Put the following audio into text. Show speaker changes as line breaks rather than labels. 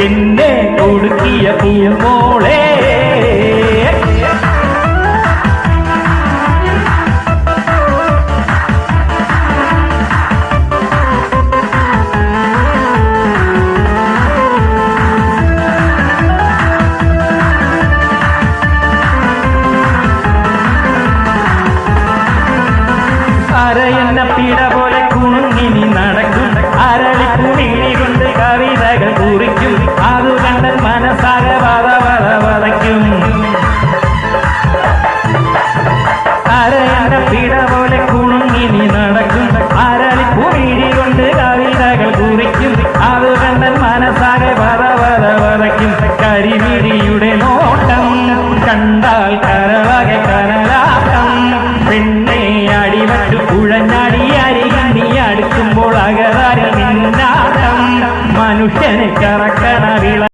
എന്നെ കൊടുക്കിയ പൂമോളെ അരയെന്ന പിട പോലെ കുണുങ്ങിനി നടക്കും അരളിക്കുമിഴി കൊണ്ട് കവിതകൾ കുറിക്കും അതു കണ്ട മനസ്സാകെ വതവതവതയ്ക്കും അരയെന്ന പിട പോലെ കുണുങ്ങിനി നടക്കും അരളിക്കുമിഴി കൊണ്ട് കവിതകൾ കുറിക്കും അതു കണ്ട മനസ്സാകെ വതവതവതയ്ക്കും കരിമിഴിയുടെ നോട്ടം കണ്ടാൽ കരവകെ കരലാട്ടം പെണ്ണെ അടിവട്ടു കുഴഞ്ഞാടി അരികൻ നീ അടുക്കുമ്പോൾ അകതാരിൽ നിന്നാട്ടം മനുഷ്യനെ കറക്കണ